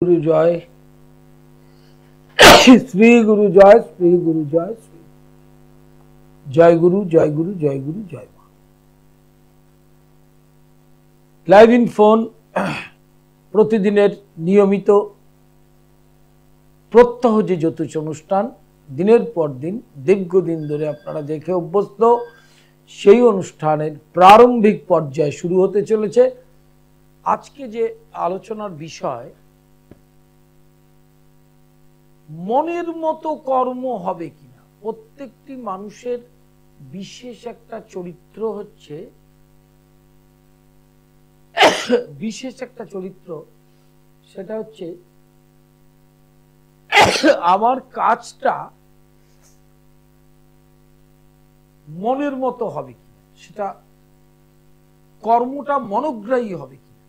गुरु जय श्री गुरु जय श्री गुरु जय श्री जय गुरु जय गुरु जय गुरु जय मा। लाइव इन फोन प्रतिदिनेर नियमित प्रत्यह जे ज्योतिष अनुष्ठान दिनेर पर दिन दीर्घदिन धरे आपनारा देखे अभ्यस्त सेई अनुष्ठानेर प्रारम्भिक पर्याय शुरू होते चलेছে। आज के जे आलोचनार विषय মনের মতো কর্ম হবে কিনা। প্রত্যেকটি মানুষের বিশেষ একটা চরিত্র হচ্ছে সেটা হচ্ছে আমার কাজটা মনের মতো হবে কিনা, সেটা কর্মটা মনোগ্রাহী হবে কিনা।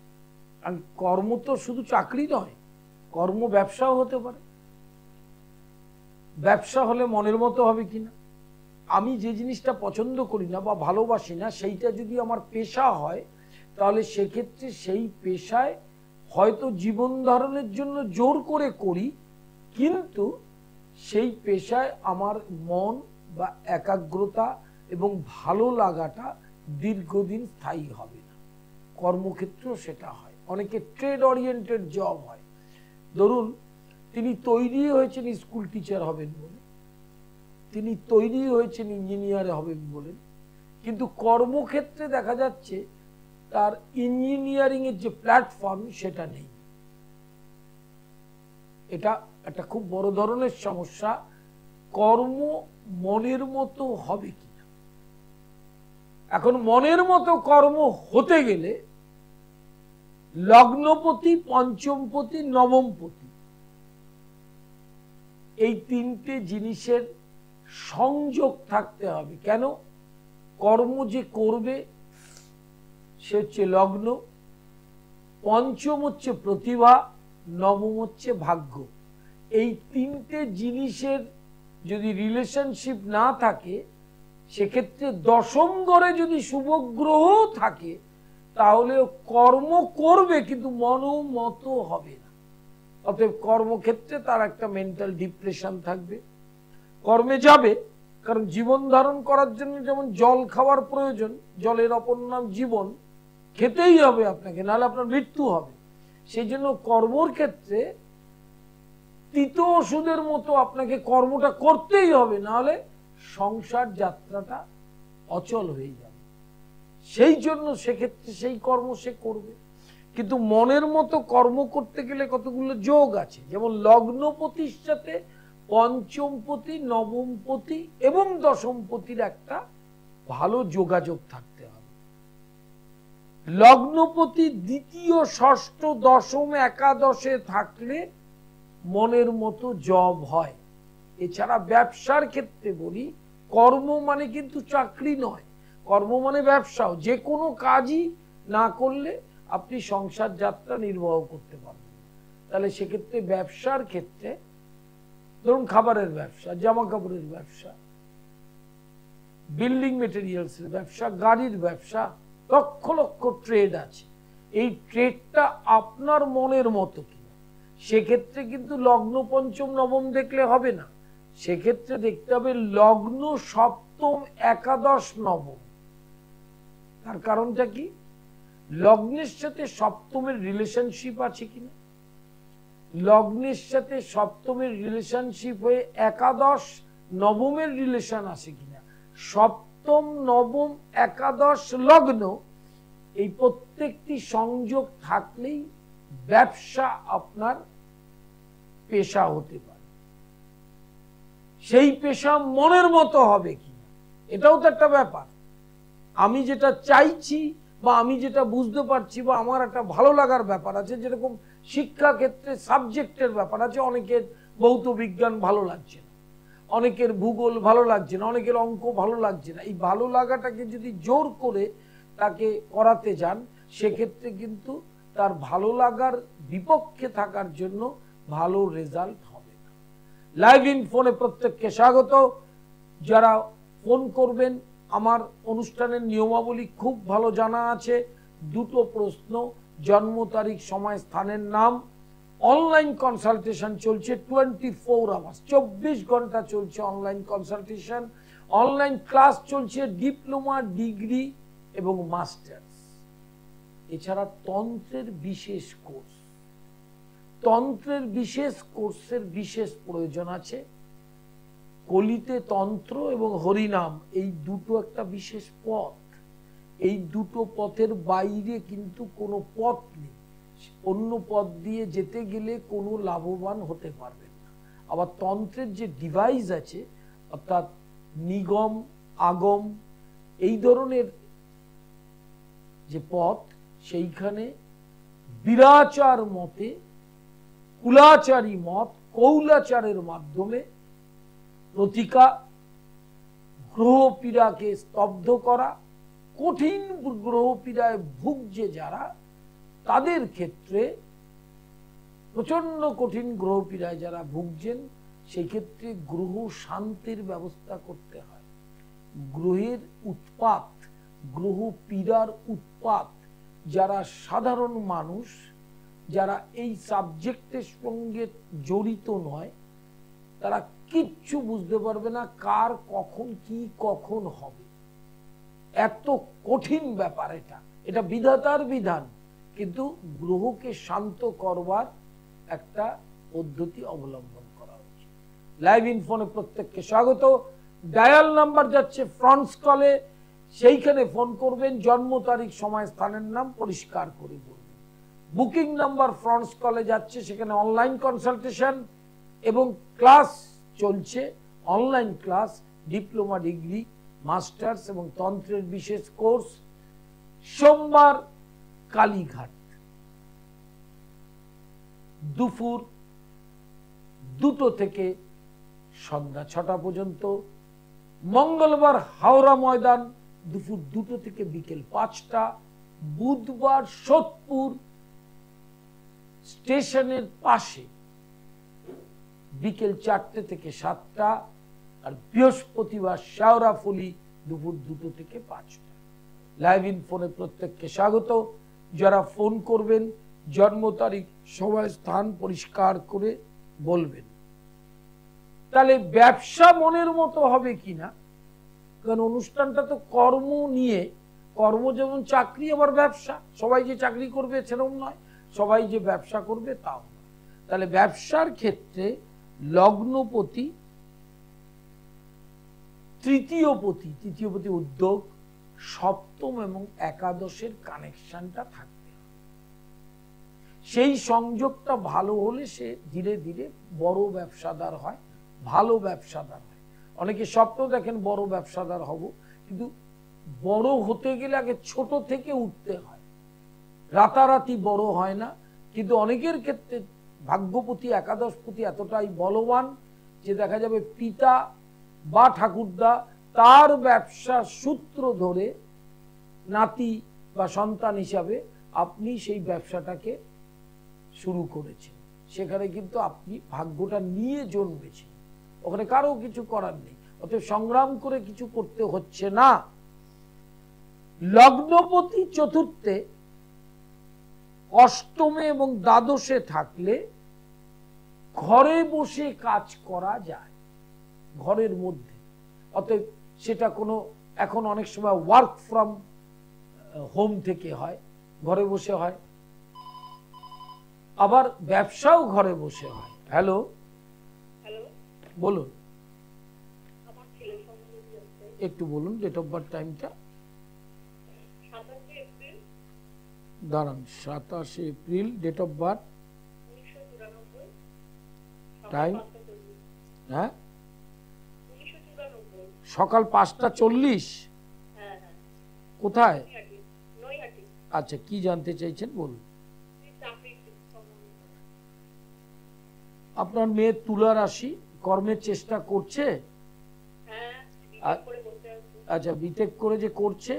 আর কর্ম তো শুধু চাকরি নয়, কর্ম ব্যবসাও হতে পারে। ব্যবসা হলে মনের মতো হবে কিনা, আমি যে জিনিসটা পছন্দ করি না বা ভালোবাসি না সেইটা যদি আমার পেশা হয় তাহলে সেক্ষেত্রে সেই পেশায় হয়তো জীবন ধারণের জন্য জোর করে করি, কিন্তু সেই পেশায় আমার মন বা একাগ্রতা এবং ভালো লাগাটা দীর্ঘদিন স্থায়ী হবে না। কর্মক্ষেত্রেও সেটা হয়। অনেকে ট্রেড ওরিয়েন্টেড জব হয়, ধরুন তিনি তৈরি হয়েছেন স্কুল টিচার হবেন বলে, তিনি তৈরি হয়েছেন ইঞ্জিনিয়ার হবেন বলেন, কিন্তু কর্মক্ষেত্রে দেখা যাচ্ছে তার ইঞ্জিনিয়ারিং এর যে প্ল্যাটফর্ম সেটা নেই। এটা একটা খুব বড় ধরনের সমস্যা। কর্ম মনের মতো হবে কিনা। এখন মনের মতো কর্ম হতে গেলে লগ্নপতি, পঞ্চমপতি, নবমপতি এই তিনটে জিনিসের সংযোগ থাকতে হবে। কেন? কর্ম যে করবে সে হচ্ছে লগ্ন, পঞ্চম হচ্ছে প্রতিভা, নবম হচ্ছে ভাগ্য। এই তিনটে জিনিসের যদি রিলেশনশিপ না থাকে, সেক্ষেত্রে দশম ঘরে যদি শুভ গ্রহ থাকে তাহলে কর্ম করবে কিন্তু মনোমত হবে না। অতএব কর্মক্ষেত্রে তার একটা মেন্টাল ডিপ্রেশন থাকবে। কর্মে যাবে, কারণ জীবন ধারণ করার জন্য যেমন জল খাওয়ার প্রয়োজন, জলের অপর নাম জীবন, খেতেই হবে আপনাকে, নাহলে আপনার মৃত্যু হবে। সেই জন্য কর্মর ক্ষেত্রে তিত ওষুধের মতো আপনাকে কর্মটা করতেই হবে, নাহলে সংসার যাত্রাটা অচল হয়ে যাবে। সেই জন্য সেক্ষেত্রে সেই কর্ম সে করবে। কিন্তু মনের মতো কর্ম করতে গেলে কতগুলো যোগ আছে, যেমন লগ্নপতির সাথে পঞ্চমপতি, নবমপতি এবং দশমপতির একটা ভালো যোগাযোগ থাকতে হবে। লগ্নপতি দ্বিতীয়, ষষ্ঠ, দশম, একাদশে থাকলে মনের মতো জব হয়। এছাড়া ব্যবসার ক্ষেত্রে বলি, কর্ম মানে কিন্তু চাকরি নয়, কর্ম মানে ব্যবসাও। যে কোনো কাজই না করলে আপনি সংসার যাত্রা নির্বাহ করতে পারবেন। তাহলে সেক্ষেত্রে ব্যবসার ক্ষেত্রে ধরুন খাবারের ব্যবসা, জামা কাপড়ের ব্যবসা, বিল্ডিং মেটেরিয়ালসের ব্যবসা, গাড়ির ব্যবসা, লক্ষ লক্ষ ট্রেড আছে। এই ট্রেডটা আপনার মনের মতো কিনা, সেক্ষেত্রে কিন্তু লগ্ন, পঞ্চম, নবম দেখলে হবে না। সেক্ষেত্রে দেখতে হবে লগ্ন, সপ্তম, একাদশ, নবম। তার কারণটা কি? লগ্নের সাথে সপ্তমের রিলেশনশিপ আছে কিনা, লগ্নের সাথে সপ্তমের রিলেশনশিপ হয়ে একাদশ, নবমের রিলেশন আছে কিনা। সপ্তম, নবম, একাদশ, লগ্ন এই প্রত্যেকটি সংযোগ থাকলেই ব্যবসা আপনার পেশা হতে পারে। সেই পেশা মনের মতো হবে কিনা, এটাও তো একটা ব্যাপার। আমি যেটা চাইছি বা আমি যেটা বুঝতে পারছি বা আমার একটা ভালো লাগার ব্যাপার আছে, যেরকম শিক্ষা ক্ষেত্রে সাবজেক্টের ব্যাপার আছে। অনেকের ভৌত বিজ্ঞান ভালো লাগছে না, অনেকের ভূগোল ভালো লাগছে না, অনেকের অঙ্ক ভালো লাগছে না। এই ভালো লাগাটাকে যদি জোর করে তাকে করাতে যান, সেক্ষেত্রে কিন্তু তার ভালো লাগার বিপক্ষে থাকার জন্য ভালো রেজাল্ট হবে না। লাইভ ইন ফোনে প্রত্যেককে স্বাগত। যারা ফোন করবেন, আমার অনুষ্ঠানের নিয়মাবলী খুব ভালো জানা আছে। দুটো প্রশ্ন, জন্ম তারিখ, সময়, স্থানের নাম, অনলাইন কনসালটেশন চলছে 24 আওয়ার্স, 24 ঘন্টা চলছে অনলাইন কনসালটেশন। অনলাইন ক্লাস চলছে ডিপ্লোমা, ডিগ্রি এবং মাস্টার্স। এছাড়া তন্ত্রের বিশেষ কোর্স, তন্ত্রের বিশেষ কোর্সের বিশেষ প্রয়োজন আছে। কলিতে তন্ত্র এবং হরিনাম এই দুটো একটা বিশেষ পথ, এই দুটো পথের বাইরে কিন্তু কোনো পথ নেই। অন্য পথ দিয়ে যেতে গেলে কোনো লাভবান হতে পারবেন না। আবার তন্ত্রের যে ডিভাইস আছে, অর্থাৎ নিগম, আগম, এই ধরনের যে পথ, সেইখানে বিরাচার মতে, কুলাচারী মত, কৌলাচারের মাধ্যমে প্রতিকা, গ্রহ পীড়াকে স্তব্ধ করা, কঠিন গ্রহ পীড়ায় ভুগছে যারা, তাদের ক্ষেত্রে প্রচন্ড কঠিন গ্রহ পীড়ায় যারা ভুগছেন, সেই ক্ষেত্রে গ্রহ শান্তির ব্যবস্থা করতে হয়। গ্রহের উৎপাত, গ্রহ পীড়ার উৎপাত, যারা সাধারণ মানুষ, যারা এই সাবজেক্টের সঙ্গে জড়িত নয়, তারা কিচ্ছু বুঝতে পারবে না কার কখন কি কখন হবে। এত কঠিন ব্যাপার এটা, এটা বিধাতার বিধান, কিন্তু গ্রহকে শান্ত করবার একটা পদ্ধতি অবলম্বন করা উচিত। লাইভ ইনফোনে প্রত্যেককে স্বাগত। ডায়াল নাম্বার যাচ্ছে ফ্রন্ট কলে, সেইখানে ফোন করবেন, জন্ম তারিখ, সময়, স্থানের নাম পরিষ্কার করে বলবেন। বুকিং নাম্বার ফ্রন্ট কলে যাচ্ছে, সেখানে অনলাইন কনসালটেশন এবং ক্লাস চলছে, online class, diploma, degree, masters এবং তন্ত্রের বিশেষ কোর্স। সোমবার কালীঘাট, দুপুর 2টো থেকে সন্ধ্যা 6টা পর্যন্ত। মঙ্গলবার হাওড়া ময়দান, দুপুর 2টো থেকে বিকেল 5টা। বুধবার সোদপুর স্টেশনের পাশে বিকেল 4টে থেকে 7টা। আর বৃহস্পতিবার শেওড়াফুলি, দুপুর 2টো থেকে 5টা। লাইভ ইনফোনে প্রত্যেককে স্বাগত। যারা ফোন করবেন, জন্ম তারিখ, সময়, স্থান পরিষ্কার করে বলবেন। তাহলে ব্যবসা মনের মতো হবে কিনা, কারণ অনুষ্ঠানটা তো কর্ম নিয়ে। কর্ম যেমন চাকরি, আবার ব্যবসা। সবাই যে চাকরি করবে সেরকম নয়, সবাই যে ব্যবসা করবে তাও না। তাহলে ব্যবসার ক্ষেত্রে লগ্নপতি, তৃতীয়পতি উদ্যোগ, সপ্তম এবং একাদশের কানেকশনটা থাকবে। সেই সংযোগটা ভালো হলে সে ধীরে ধীরে বড় ব্যবসাদার হয়, ভালো ব্যবসাদার হয়। অনেকে স্বপ্ন দেখেন বড় ব্যবসাদার হব, কিন্তু বড় হতে গেলে আগে ছোট থেকে উঠতে হয়, রাতারাতি বড় হয় না। কিন্তু অনেকের ক্ষেত্রে ভাগ্যপতি, একাদশপতি এতটাই বলবান যে দেখা যাবে পিতা বা ঠাকুরদা তার ব্যবসার সূত্র ধরে নাতি বা সন্তান হিসাবে আপনি সেই ব্যবসাটাকে শুরু করেছেন। সেখানে কিন্তু আপনি ভাগ্যটা নিয়ে জন্মেছেন, ওখানে কারো কিছু করার নেই। অতএব সংগ্রাম করে কিছু করতে হচ্ছে না। লগ্নপতি চতুর্থে, অষ্টমে এবং দ্বাদশে থাকলে ঘরে বসে কাজ করা যায়, ঘরের মধ্যে। অতএব সেটা কোনো, এখন অনেক সময় ওয়ার্ক ফ্রম হোম থেকে হয়, ঘরে বসে হয়, আবার ব্যবসাও ঘরে বসে হয়। হ্যালো, বলুন, একটু বলুন ডেট অফ বার্থ, টাইমটা। দাঁড়ান, 27 April, date of birth, time, হ্যাঁ, সকাল 5টা 40। কোথায়? আচ্ছা, কি জানতে চাইছেন বলুন। আপনার মেয়ে তুলা রাশি, কর্মের চেষ্টা করছে। আচ্ছা, বিটেক করে যে করছে,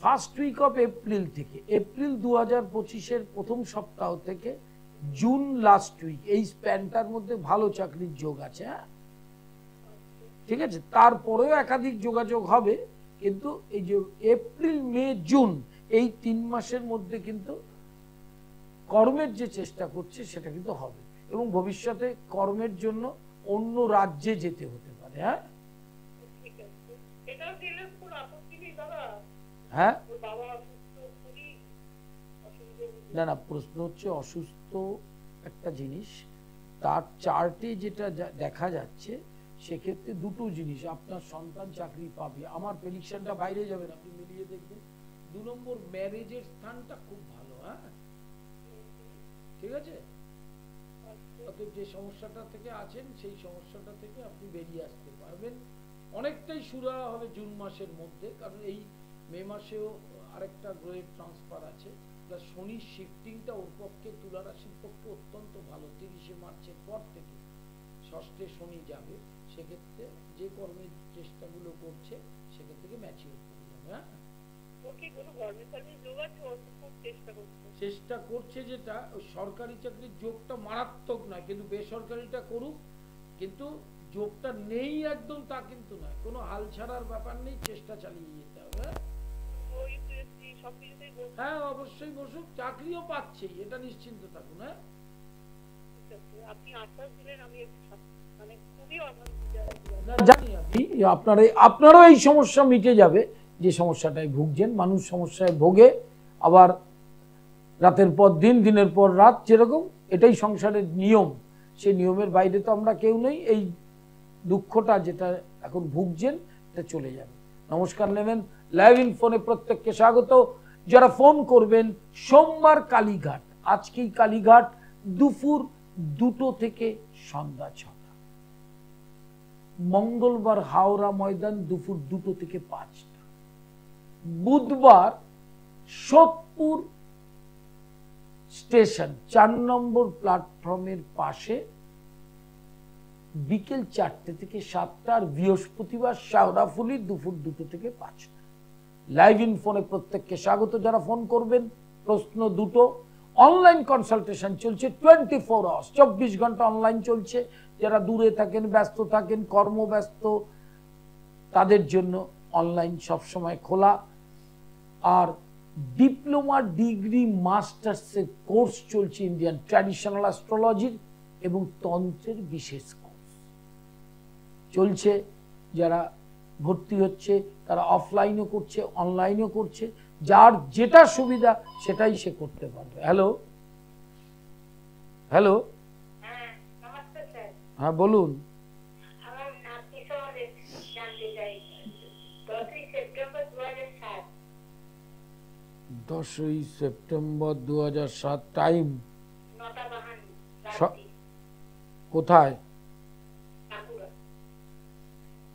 ফার্স্ট উইক অফ এপ্রিল থেকে, এপ্রিল 2025-এর প্রথম সপ্তাহ থেকে জুন লাস্ট উইক, এই স্প্যানটার মধ্যে ভালো চাকরির যোগ আছে। হ্যাঁ, ঠিক আছে, তারপরেও একাধিক যোগাযোগ হবে, কিন্তু এই যে এপ্রিল, মে, জুন, এই 3 মাসের মধ্যে কিন্তু কর্মের যে চেষ্টা করছে সেটা কিন্তু হবে, এবং ভবিষ্যতে কর্মের জন্য অন্য রাজ্যে যেতে হতে পারে। হ্যাঁ হ্যাঁ, না না, প্রশ্ন হচ্ছে অসুস্থ একটা জিনিস, তার চার্টে যেটা দেখা যাচ্ছে সেক্ষেত্রে দুটো জিনিস, আপনার সন্তান চাকরি পাবে, আমার প্রেডিকশনটা বাইরে যাবে না, আপনি মিলিয়ে দেখবেন। 2 নম্বর, ম্যারেজের স্থানটা খুব ভালো। হ্যাঁ ঠিক আছে, অতএব যে সমস্যাটা থেকে আছেন সেই সমস্যাটা থেকে আপনি বেরিয়ে আসতে পারবেন, অনেকটাই সুরাহা হবে জুন মাসের মধ্যে, কারণ এই মে মাসেও আরেকটা গ্রহের ট্রান্সফার আছে, প্লাস শনির শিফটিংটা ওর পক্ষে, তুলা রাশির পক্ষে অত্যন্ত ভালো। 30শে মার্চের পর থেকে ষষ্ঠে শনি যাবে, সেক্ষেত্রে যে কর্মের চেষ্টাগুলো করছে সেক্ষেত্রে থেকে ম্যাচিউর করে যাবে। হ্যাঁ চেষ্টা করছে, যেটা ওই সরকারি চাকরির যোগটা মারাত্মক নয়, কিন্তু বেসরকারিটা করুক, কিন্তু যোগটা নেই একদম তা কিন্তু নয়, কোনো হাল ছাড়ার ব্যাপার নেই, চেষ্টা চালিয়ে যেতে হবে। হ্যাঁ অবশ্যই বসুক, চাকরিও পাচ্ছে, এটা নিশ্চিন্ত থাকুন। হ্যাঁ আপনারও এই সমস্যা মিটে যাবে, যে সমস্যাটায় ভুগছেন। মানুষ সমস্যায় ভোগে, আবার রাতের পর দিন, দিনের পর রাত, যেরকম এটাই সংসারের নিয়ম, সেই নিয়মের বাইরে তো আমরা কেউ নেই। এই দুঃখটা যেটা এখন ভুগছেন এটা চলে যাবে। নমস্কার নেবেন, লাইভ ইন ফোনে প্রত্যেককে স্বাগত। যারা ফোন করবেন, সোমবার কালীঘাট, আজকেই কালীঘাট, দুপুর 2টো থেকে সন্ধ্যা 6টা, মঙ্গলবার হাওড়া ময়দান দুপুর 2টো থেকে 5টা, বুধবার সোদপুর স্টেশন 4 নম্বর প্ল্যাটফর্মের পাশে বিকেল 4টে থেকে 7টা, আর বৃহস্পতিবার শাওরাফুলি দুপুর 2টো থেকে 5টা। লাইভ ইন ফোনে প্রত্যেককে স্বাগত। যারা ফোন করবেন, প্রশ্ন দুটো, অনলাইন কনসালটেশন চলছে 24 আওয়ার্স, 24 ঘন্টা অনলাইন চলছে। যারা দূরে থাকেন, ব্যস্ত থাকেন, কর্মব্যস্ত, তাদের জন্য অনলাইন সবসময় খোলা। আর ডিপ্লোমা, ডিগ্রি, মাস্টার্সের কোর্স চলছে, ইন্ডিয়ান ট্র্যাডিশনাল অ্যাস্ট্রোলজির এবং তন্ত্রের বিশেষ কোর্স চলছে। যারা ভর্তি হচ্ছে তারা অফলাইনও করছে, অনলাইনও করছে, যার যেটা সুবিধা সেটাই সে করতে পারবে। হ্যালো হ্যালো, হ্যাঁ বলুন। 10ই সেপ্টেম্বর 2007, টাইম কোথায়,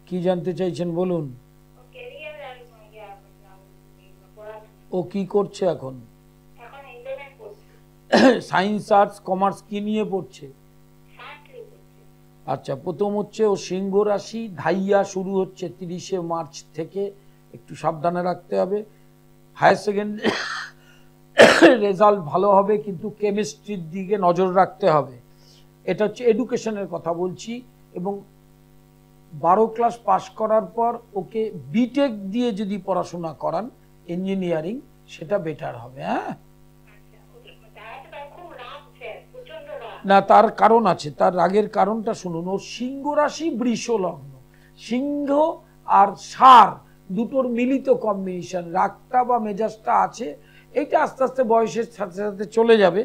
কি জানতে চাইছেন বলুন। ও কি করছে এখন? সায়েন্স, আর্টস, কমার্স, কি নিয়ে পড়ছে? আচ্ছা, প্রথম হচ্ছে ও সিংহ রাশি, ধাইয়া শুরু হচ্ছে 30শে মার্চ থেকে, একটু সাবধানে রাখতে হবে। হায়ার সেকেন্ডারি রেজাল্ট ভালো হবে, কিন্তু কেমিস্ট্রির দিকে নজর রাখতে হবে। এটা হচ্ছে এডুকেশনের কথা বলছি। এবং 12 ক্লাস পাশ করার পর ওকে বিটেক দিয়ে যদি পড়াশোনা করান, ইঞ্জিনিয়ারিং, সেটা বেটার হবে। হ্যাঁ না, তার কারণ আছে, তার রাগের কারণটা শুনুন। ওর সিংহ রাশি, বৃষ লগ্ন, সিংহ আর ষাঁড় দুটোর মিলিত কম্বিনেশন, রাগটা বা মেজাজটা আছে, এইটা আস্তে আস্তে বয়সের সাথে সাথে চলে যাবে।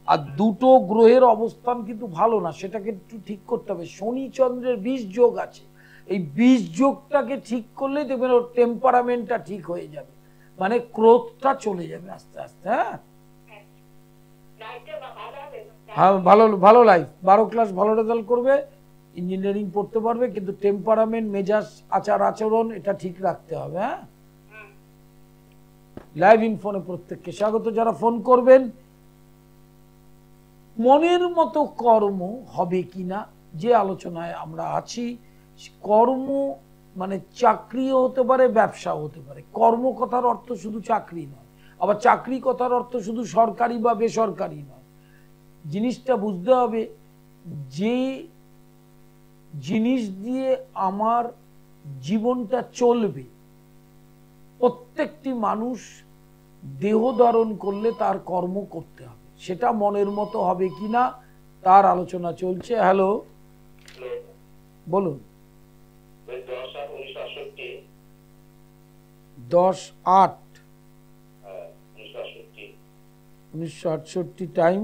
আর দুটো গ্রহের অবস্থান কিন্তু ভালো না, সেটাকে একটু ঠিক করতে হবে। শনি চন্দ্রের 20 যোগ আছে, এই 20 যোগটাকে ঠিক করলে দেখবেন ওর টেম্পারামেন্টটা ঠিক হয়ে যাবে, মানে ক্রোধটা চলে যাবে আস্তে আস্তে। হ্যাঁ ভালো ভালো লাইফ, 12 ক্লাস ভালো রেজাল্ট করবে, ইঞ্জিনিয়ারিং পড়তে পারবে, কিন্তু টেম্পারামেন্ট, মেজাজ, আচার আচরণ এটা ঠিক রাখতে হবে। হ্যাঁ লাইভ ইন ফোনে প্রত্যেককে স্বাগত। যারা ফোন করবেন, মনের মতো কর্ম হবে কিনা যে আলোচনায় আমরা আছি, কর্ম মানে চাকরিও হতে পারে, ব্যবসাও হতে পারে। কর্ম কথার অর্থ শুধু চাকরি নয়, আবার চাকরি কথার অর্থ শুধু সরকারি বা বেসরকারি নয়। জিনিসটা বুঝতে হবে, যে জিনিস দিয়ে আমার জীবনটা চলবে, প্রত্যেকটি মানুষ দেহ ধারণ করলে তার কর্ম করতে হবে। সেটা মনের মতো হবে কিনা তার আলোচনা চলছে। হ্যালো, বলুন। 10/8/1968 টাইম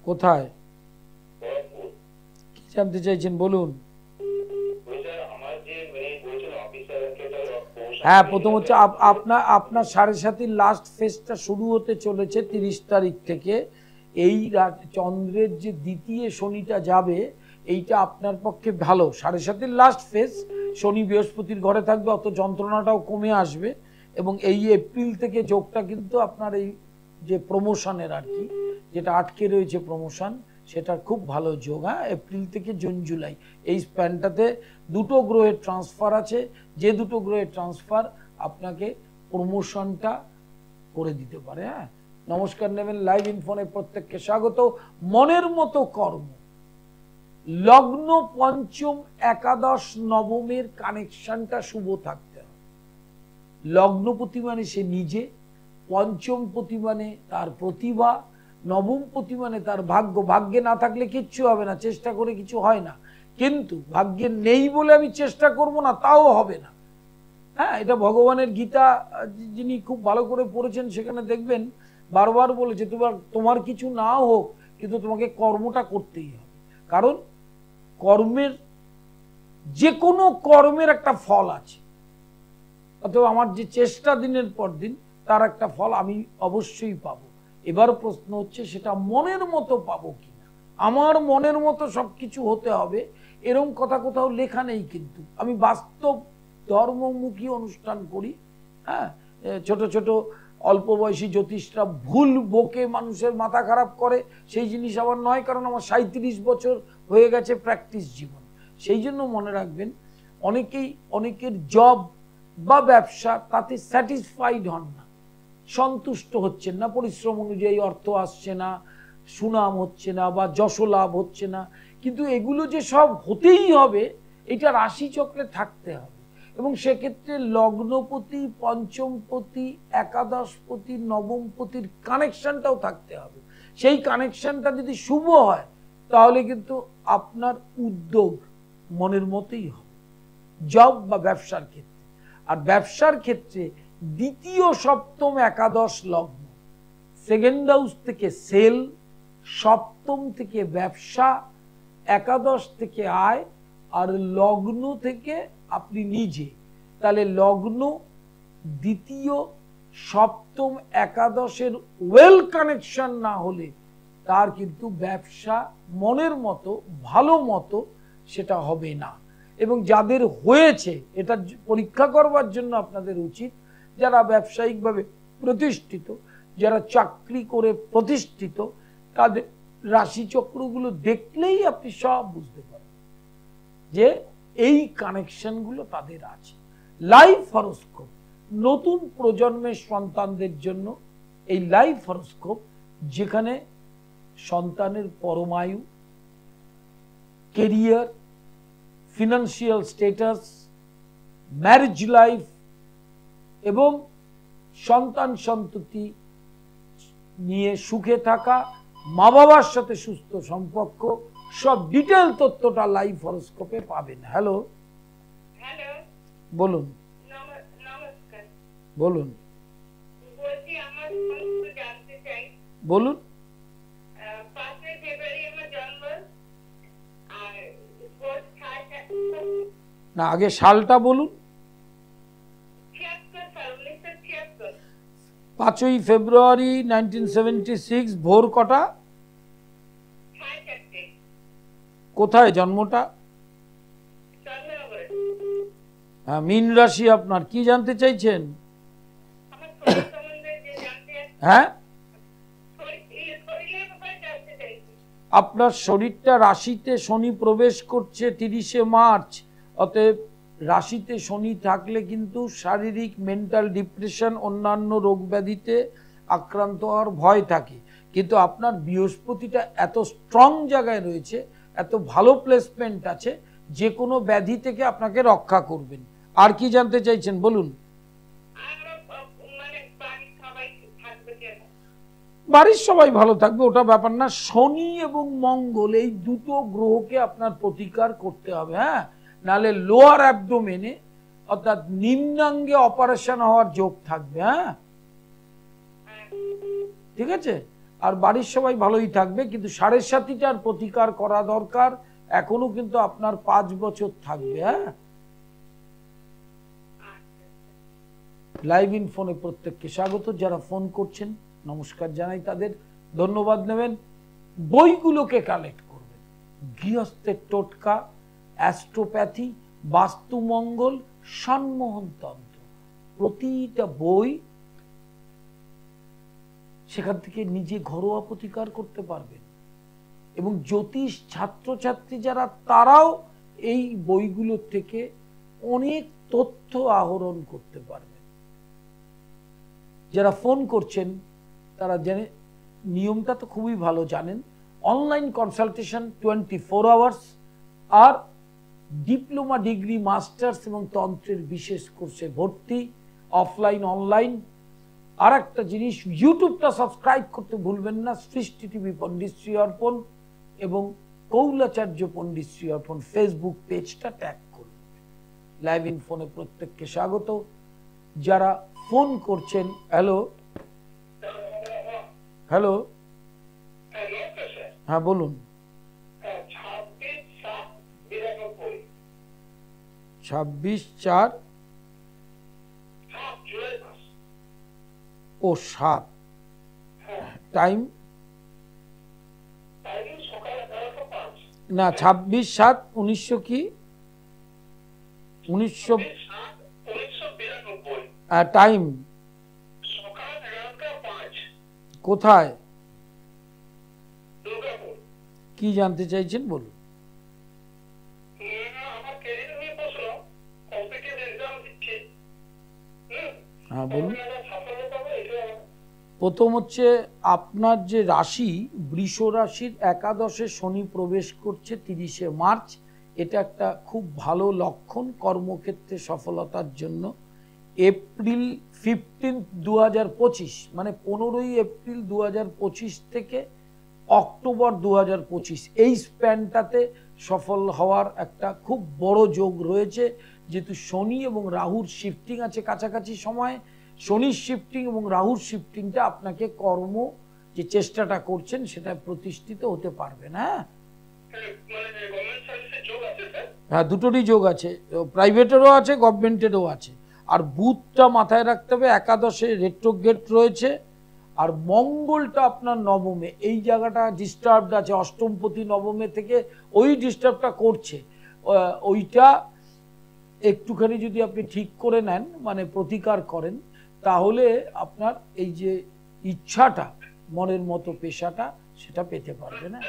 কোথায়, কি জানতে চাইছেন বলুন। হ্যাঁ, প্রথম হচ্ছে আপনার 7.5 লাস্ট ফেজটা শুরু হতে চলেছে 30 তারিখ থেকে। এই চন্দ্রের যে দ্বিতীয় শনিটা যাবে, এইটা আপনার পক্ষে ভালো। 7.5 লাস্ট ফেজ, শনি বৃহস্পতির ঘরে থাকবে, অত যন্ত্রণাটাও কমে আসবে। এবং এই এপ্রিল থেকে যোগটা কিন্তু আপনার এই যে প্রমোশনের আর কি, যেটা আটকে রয়েছে প্রমোশন, সেটা খুব ভালো যোগ। হ্যাঁ, এপ্রিল থেকে জুন জুলাই এই স্প্যানটাতে দুটো গ্রহের ট্রান্সফার আছে, যে দুটো গ্রহের ট্রান্সফার আপনাকে প্রমোশনটা করে দিতে পারে। হ্যাঁ, নমস্কার নেবেন লাইভ ইনফোনে প্রত্যেককে স্বাগত। মনের মতো কর্ম, লগ্ন পঞ্চম একাদশ নবমের কানেকশনটা শুভ থাকতে হবে। লগ্নপতি মানে সে নিজে, পঞ্চমপতি মানে তার প্রতিভা, নবমপতি মানে তার ভাগ্য। ভাগ্যে না থাকলে কিচ্ছু হবে না, চেষ্টা করে কিছু হয় না। কিন্তু ভাগ্যে নেই বলে আমি চেষ্টা করব না, তাও হবে না। হ্যাঁ, এটা ভগবানের গীতা যিনি খুব ভালো করে পড়েছেন, সেখানে দেখবেন বারবার বলেছে তোমার কিছু না হোক, কিন্তু তোমাকে কর্মটা করতেই হবে। কারণ কর্মের, যে কোনো কর্মের একটা ফল আছে। অথবা আমার যে চেষ্টা দিনের পর দিন, তার একটা ফল আমি অবশ্যই পাবো। এবার প্রশ্ন হচ্ছে সেটা মনের মতো পাবো কিনা। আমার মনের মতো সবকিছু হতে হবে এরকম কথা কোথাও লেখা নেই, কিন্তু আমি বাস্তব ধর্মমুখী অনুষ্ঠান করি। হ্যাঁ, ছোট ছোট অল্প বয়সী জ্যোতিষরা ভুল বকে মানুষের মাথা খারাপ করে, সেই জিনিস আমার নয়, কারণ আমার 37 বছর হয়ে গেছে প্র্যাকটিস জীবন। সেই জন্য মনে রাখবেন, অনেকের জব বা ব্যবসা তাতে স্যাটিসফাইড হন না, সন্তুষ্ট হচ্ছেন না, পরিশ্রম অনুযায়ী অর্থ আসছে না, সুনাম হচ্ছে না, বা যশ লাভ হচ্ছে না। কিন্তু এগুলো যে সব হতেই হবে, এটা রাশিচক্রে থাকতে হবে। এবং সেক্ষেত্রে লগ্নপতি, পঞ্চমপতি, একাদশপতি, নবমপতির কানেকশনটাও থাকতে হবে। সেই কানেকশনটা যদি শুভ হয়, তাহলে কিন্তু আপনার উদ্যোগ মনের মতোই হবে, জব বা ব্যবসার ক্ষেত্রে। আর ব্যবসার ক্ষেত্রে দ্বিতীয়, সপ্তম, একাদশ লগ্ন, সেকেন্ড হাউস থেকে সেল, সপ্তম থেকে ব্যবসা, একাদশ থেকে আয়, আর লগ্ন থেকে আপনি নিজে। তাহলে লগ্ন, দ্বিতীয়, সপ্তম, একাদশের ওয়েল কানেকশন না হলে তার কিন্তু ব্যবসা মনের মতো, ভালো মতো সেটা হবে না। এবং যাদের হয়েছে, এটা পরীক্ষা করবার জন্য আপনাদের উচিত, যারা ব্যবসায়িকভাবে প্রতিষ্ঠিত, যারা চাকরি করে প্রতিষ্ঠিত, তাদের রাশিচক্রগুলো দেখলেই আপনি সব বুঝতে পারবেন যে এই কানেকশনগুলো তাদের আছে। লাইভ হরোস্কোপ নতুন প্রজন্মের সন্তানদের জন্য, এই লাইভ হরোস্কোপ যেখানে সন্তানের পরমায়ু, career, financial status, marriage life এবং সন্তান সন্ততি নিয়ে সুখে থাকা, মা বাবার সাথে সুস্থ সম্পর্ক, সব ডিটেল তথ্যটা লাইভ হরোস্কোপে পাবেন। হ্যালো, বলুন। বলুন, বলুন। না, আগে সালটা বলুন। 5ই ফেব্রুয়ারি 1976। ভোর কটা? কোথায় জন্মটা? হ্যাঁ, মীন রাশি আপনার। কি জানতে চাইছেন? হ্যাঁ, আপনার শরীরটা, রাশিতে শনি প্রবেশ করছে 30শে মার্চ। অতএব রাশিতে শনি থাকলে কিন্তু শারীরিক, মেন্টাল ডিপ্রেশন, অন্যান্য রোগ ব্যাধিতে আক্রান্ত হওয়ার ভয় থাকে। কিন্তু আপনার বৃহস্পতিটা এত স্ট্রং জায়গায় রয়েছে, এত ভালো প্লেসমেন্ট আছে, যে কোনো ব্যাধি থেকে আপনাকে রক্ষা করবেন। আর কি জানতে চাইছেন বলুন। বাড়ির সবাই ভালো থাকবে, ওটা ব্যাপার না। শনি এবং মঙ্গল এই দুটো গ্রহকে আপনার প্রতিকার করতে হবে, হ্যাঁ, নাহলে লোয়ার অ্যাবডোমেনে অর্থাৎ নিম্নাঙ্গে অপারেশন হওয়ার যোগ থাকবে, হ্যাঁ, ঠিক আছে। আর বাড়ির সবাই ভালোই থাকবে, কিন্তু 7.5টার প্রতিকার করা দরকার, এখনো কিন্তু আপনার 5 বছর থাকবে, হ্যাঁ। লাইভ ইন ফোনে প্রত্যেককে স্বাগত। যারা ফোন করছেন নমস্কার জানাই, তাদের ধন্যবাদ নেবেন। বইগুলোকে কালেক্ট করবেন, গৃহস্থের টোটকা, অ্যাস্ট্রোপ্যাথি, বাস্তুমঙ্গল, সম্মোহন তন্ত্র, প্রতিটা বই, সেখান থেকে নিজে ঘরোয়া প্রতিকার করতে পারবেন। এবং জ্যোতিষ ছাত্রছাত্রী যারা, তারাও এই বইগুলোর থেকে অনেক তথ্য আহরণ করতে পারবেন। যারা ফোন করছেন তারা জেনে, নিয়মটা তো খুবই ভালো জানেন, অনলাইন কনসালটেশন 24 আওয়ার্স, আর ডিপ্লোমা, ডিগ্রি, মাস্টার্স এবং তন্ত্রের বিশেষ কোর্সে ভর্তি, অফলাইন অনলাইন। আর একটা জিনিস, ইউটিউবটা সাবস্ক্রাইব করতে ভুলবেন না, সৃষ্টি টিভি পণ্ডিতশ্রী অর্পণ এবং কৌলাচার্য পণ্ডিতশ্রী অর্পণ ফেসবুক পেজটা ট্যাগ করুন। লাইভ ইন ফোনে প্রত্যেককে স্বাগত। যারা ফোন করছেন, হ্যালো হ্যালো, হ্যাঁ বলুন। 26/4 ও 7, টাইম না 26/7/1900 কি 1900, টাইম কোথায়, কি জানতে চাইছেন বলুন। হ্যাঁ বলুন। প্রথম হচ্ছে আপনার যে রাশি, বৃষ রাশির একাদশে শনি প্রবেশ করছে 30শে মার্চ, এটা একটা খুব ভালো লক্ষণ কর্মক্ষেত্রে সফলতার জন্য। এপ্রিল 15, 2025 মানে 15ই এপ্রিল 2025 থেকে অক্টোবর 2025, এই স্প্যানটাতে সফল হওয়ার একটা খুব বড় যোগ রয়েছে, যেহেতু শনি এবং রাহুর শিফটিং আছে কাছাকাছি সময়ে। শনির শিফটিং এবং রাহুর শিফটিংটা আপনাকে কর্ম যে চেষ্টাটা করছেন সেটা প্রতিষ্ঠিত হতে পারবেন, হ্যাঁ। হ্যাঁ, দুটোরই যোগ আছে, প্রাইভেটেরও আছে, গভর্নমেন্টেরও আছে। আর বুধটা মাথায় রাখতে হবে, একাদশে রেট্রোগ্রেড রয়েছে, আর মঙ্গলটা আপনার নবমে, এই জায়গাটা ডিস্টার্বড আছে, অষ্টমপতি নবমে থেকে ওই ডিস্টার্বটা করছে। ওইটা একটুখানি যদি আপনি ঠিক করে নেন, মানে প্রতিকার করেন, তাহলে আপনার এই যে ইচ্ছাটা, মনের মতো পেশাটা, সেটা পেতে পারবে না।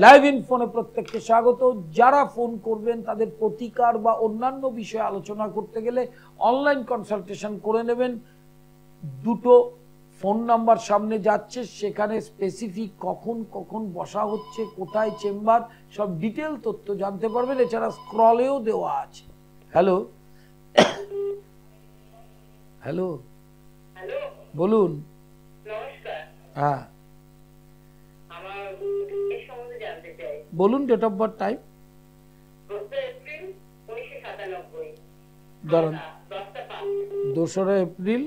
লাইভ ইন ফোনে প্রত্যেককে স্বাগত। যারা ফোন করবেন তাদের প্রতিকার বা অন্যান্য বিষয়ে আলোচনা করতে গেলে অনলাইন কনসালটেশন করে নেবেন। দুটো ফোন নাম্বার সামনে যাচ্ছে, সেখানে স্পেসিফিক কখন কখন বসা হচ্ছে, কোথায় চেম্বার, সব ডিটেল তথ্য জানতে পারবেন। এছাড়া স্ক্রলেও দেওয়া আছে। হ্যালো হ্যালো, বলুন। হ্যাঁ বলুন, ডেট অফ বার্থ, টাইম। ধরুন 2রা এপ্রিল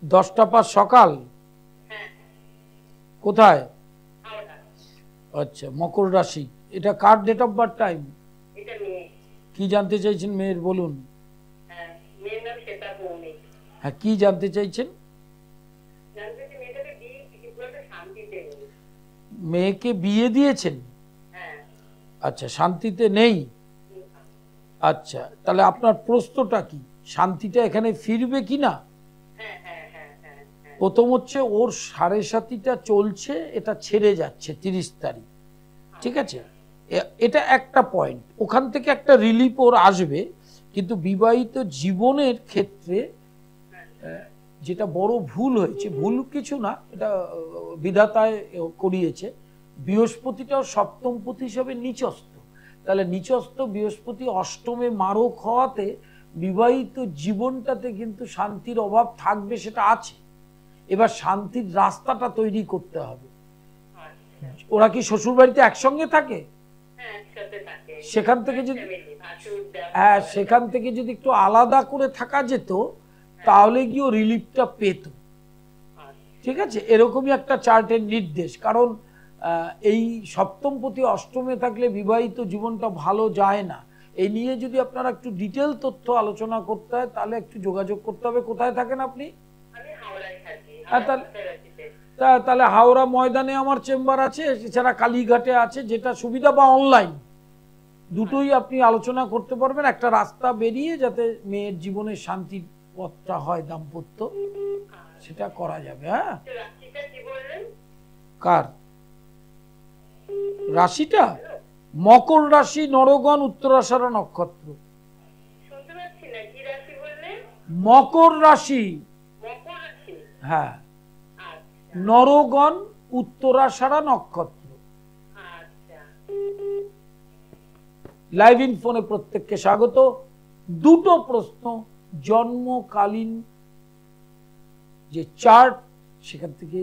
10টা 5 সকাল, কোথায়? আচ্ছা, মকর রাশি। এটা কার ডেট অফ বার্থ, টাইম? কি জানতে চাইছেন মেয়ের, বলুন। হ্যাঁ, কি জানতে চাইছেন? মেয়েকে বিয়ে দিয়েছেন? আচ্ছা, শান্তিতে নেই। আচ্ছা, তাহলে আপনার প্রশ্নটা কি, শান্তিটা এখানে ফিরবে কিনা? প্রথম হচ্ছে ওর 7.5টা চলছে, এটা ছেড়ে যাচ্ছে 30 তারিখ, ঠিক আছে, এটা একটা পয়েন্ট। ওখান থেকে একটা রিলিফ ওর আসবে, কিন্তু বিবাহিত জীবনের ক্ষেত্রে যেটা বড় ভুল হয়েছে, ভুল কিছু না, এটা বিধাতায় করিয়েছে, বৃহস্পতিটাও সপ্তমপতি হিসাবে নিচস্থ। তাহলে নিচস্থ বৃহস্পতি অষ্টমে মারক হওয়াতে বিবাহিত জীবনটাতে কিন্তু শান্তির অভাব থাকবে, সেটা আছে। এবার শান্তির রাস্তাটা তৈরি করতে হবে। ওরা কি শ্বশুর বাড়িতে একসঙ্গে থাকে? সেখান থেকে যদি সেখান থেকে যদি একটু আলাদা করে থাকা যেত তাহলে গিয়ে রিলিফটা পেত। ঠিক আছে, এরকমই একটা চার্টের নির্দেশ। কারণ এই সপ্তমপতি অষ্টমে থাকলে বিবাহিত জীবনটা ভালো যায় না। এই নিয়ে যদি আপনারা একটু ডিটেল তথ্য আলোচনা করতে হয় তাহলে একটু যোগাযোগ করতে হবে। কোথায় থাকেন আপনি? তাহলে হাওড়া ময়দানে আমার চেম্বার আছে, এছাড়া কালীঘাটে আছে, যেটা সুবিধা, বা অনলাইন দুটোই আপনি আলোচনা করতে পারবেন। একটা রাস্তা বেরিয়ে যাতে মেয়ের জীবনের শান্তির পথটা হয়, দাম্পত্য, সেটা করা যাবে। হ্যাঁ, কার রাশিটা? মকর রাশি, নরগণ, উত্তরাষাঢ়া নক্ষত্র। মকর রাশি, হ্যাঁ, নরগণ, উত্তরাষাঢ়া নক্ষত্র। লাইভ ইন ফোনে প্রত্যেককে স্বাগত। দুটো প্রশ্ন, জন্মকালীন যে চার্ট সেখান থেকে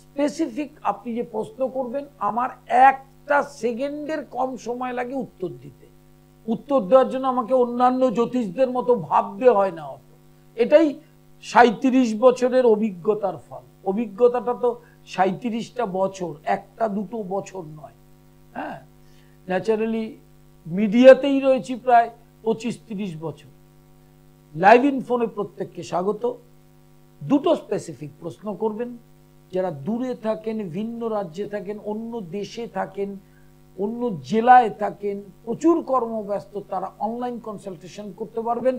স্পেসিফিক আপনি যে প্রশ্ন করবেন, আমার একটা সেকেন্ডের কম সময় লাগে উত্তর দিতে। উত্তর দেওয়ার জন্য আমাকে অন্যান্য জ্যোতিষদের মতো ভাবতে হয় না অত। এটাই 37 বছরের অভিজ্ঞতার ফল। অভিজ্ঞতাটা তো 37টা বছর, একটা দুটো বছর নয়। হ্যাঁ, ন্যাচারালি মিডিয়াতেই রয়েছি প্রায় 25-30 বছর। লাইভ ইন ফোনে প্রত্যেককে স্বাগত। দুটো স্পেসিফিক প্রশ্ন করবেন। যারা দূরে থাকেন, ভিন্ন রাজ্যে থাকেন, অন্য দেশে থাকেন, অন্য জেলায় থাকেন, প্রচুর কর্মব্যস্ত, তারা অনলাইন কনসালটেশন করতে পারবেন।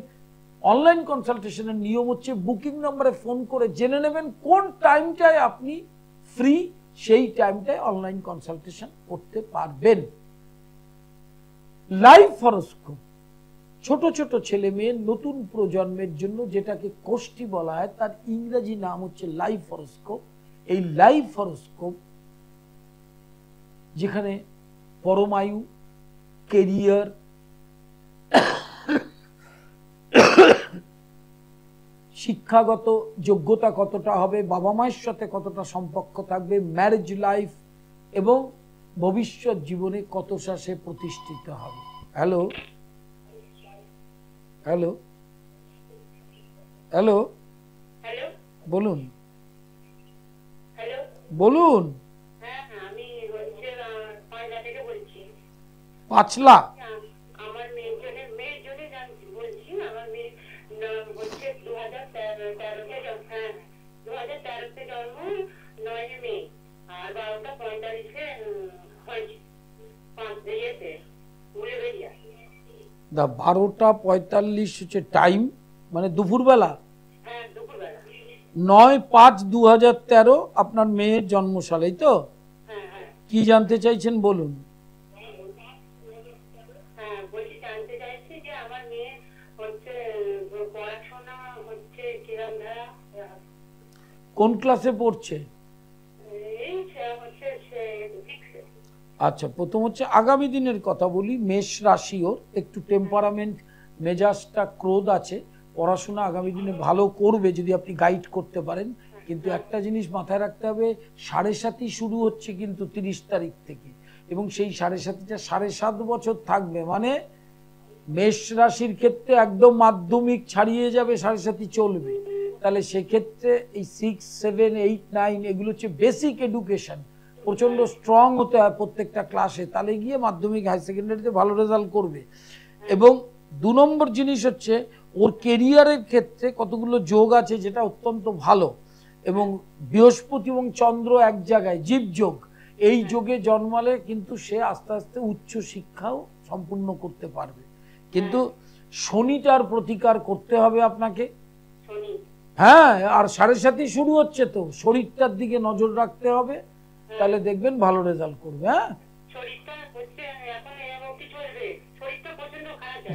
অনলাইন কনসালটেশনের নিয়ম হচ্ছে বুকিং নম্বরে ফোন করে জেনে নেবেন কোন টাইমটায় আপনি ফ্রি, সেই টাইমটায় অনলাইন কনসালটেশন করতে পারবেন। লাইভ হরোস্কোপ ছোট ছোট ছেলে মেয়ে, নতুন প্রজন্মের জন্য, যেটাকে কোষ্ঠী বলা হয়, তার ইংরেজি নাম হচ্ছে লাইভ হরোস্কোপ। এই লাইভ হরোস্কোপ যেখানে পরমায়ু, কেরিয়ার, শিক্ষাগত যোগ্যতা কতটা হবে, বাবা মায়ের সাথে কতটা সম্পর্ক থাকবে, ম্যারেজ লাইফ এবং ভবিষ্যৎ জীবনে কতটা সে প্রতিষ্ঠিত হবে। হ্যালো হ্যালো হ্যালো, বলুন বলুন। পাঁচলা, আমার মেয়ের জন্য বলছি। আমার মেয়ে হচ্ছে 2013-তে জন্ম, 9 মে, আর 12টা 45-এ হয়েছে। 12টা 45 হচ্ছে টাইম, মানে দুপুরবেলা। 9/5/2013 আপনার মেয়ের জন্মসাল, এই তো? কি জানতে চাইছেন বলুন। কোন ক্লাসে পড়ছে? আচ্ছা, প্রথম হচ্ছে আগামী দিনের কথা বলি। মেষ রাশি, ওর একটু টেম্পারামেন্ট, মেজাজটা ক্রোধ আছে। পড়াশোনা আগামী দিনে ভালো করবে যদি আপনি গাইড করতে পারেন। কিন্তু একটা জিনিস মাথায় রাখতে হবে, 7.5 শুরু হচ্ছে কিন্তু 30 তারিখ থেকে, এবং সেই 7.5টা 7.5 বছর থাকবে। মানে মেষ রাশির ক্ষেত্রে একদম মাধ্যমিক ছাড়িয়ে যাবে, 7.5 চলবে। তাহলে সেক্ষেত্রে এই 6, 7, 8, 9 এগুলো হচ্ছে বেসিক এডুকেশন, প্রচন্ড স্ট্রং হতে হয় প্রত্যেকটা ক্লাসে, তাহলে গিয়ে মাধ্যমিক হাই সেকেন্ডারিতে ভালো রেজাল্ট করবে। এবং 2 নম্বর জিনিস হচ্ছে ওর কেরিয়ারের ক্ষেত্রে কতগুলো যোগ আছে, যেটা অত্যন্ত ভালো। এবং বৃহস্পতি এবং চন্দ্র এক জায়গায়, জীবযোগ, এই যোগে জন্মালে কিন্তু সে আস্তে আস্তে উচ্চ শিক্ষাও সম্পূর্ণ করতে পারবে। কিন্তু শনিটার প্রতিকার করতে হবে আপনাকে। হ্যাঁ, আর 7.5 শুরু হচ্ছে, তো শরীরটার দিকে নজর রাখতে হবে, তাহলে দেখবেন ভালো রেজাল্ট করবে। হ্যাঁ,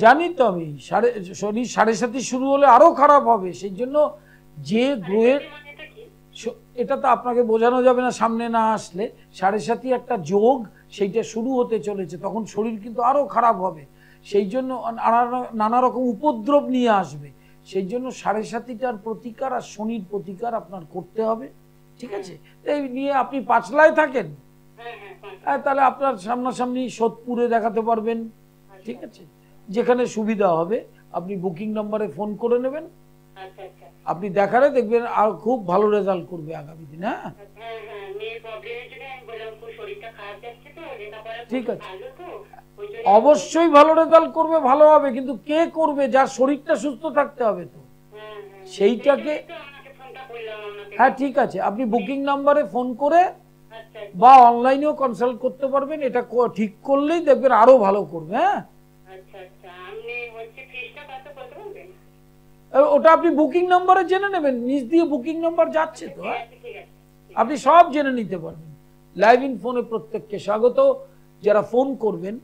জানি তো আমি, শনি 7.5 শুরু হলে আরো খারাপ হবে। সেই জন্য যে গ্রহের, এটা তো আপনাকে বোঝানো যাবে না সামনে না আসলে। 7.5 একটা যোগ, সেইটা শুরু হতে চলেছে, তখন শরীর কিন্তু আরো খারাপ হবে। সেই জন্য নানা রকম উপদ্রব নিয়ে আসবে, সেই জন্য 7:30টার প্রতিকার আর শনির প্রতিকার আপনার করতে হবে, ঠিক আছে? এই নিয়ে আপনি পাঁচলায় থাকেন, তাহলে আপনার সামনাসামনি সোদপুরে দেখাতে পারবেন, ঠিক আছে? যেখানে সুবিধা হবে আপনি বুকিং নাম্বারে ফোন করে নেবেন, আপনি দেখালে দেখবেন আর খুব ভালো রেজাল্ট করবে আগামী দিন। হ্যাঁ, ঠিক আছে, অবশ্যই ভালো রেজাল্ট করবে, ভালো হবে, কিন্তু কে করবে? যার শরীরটা সুস্থ থাকতে হবে তো, সেইটাকে। হ্যাঁ, ঠিক আছে, আপনি বুকিং নাম্বারে ফোন করে বা অনলাইনেও কনসাল্ট করতে পারবেন, এটা ঠিক করলেই দেখবেন আরো ভালো করবে। হ্যাঁ, ওটা আপনি বুকিং নাম্বারে জেনে নেবেন, নিজ দিয়ে বুকিং নাম্বার যাচ্ছে তো, হ্যাঁ, আপনি সব জেনে নিতে পারবেন। লাইভ ইন ফোনে প্রত্যেককে স্বাগত। যারা ফোন করবেন,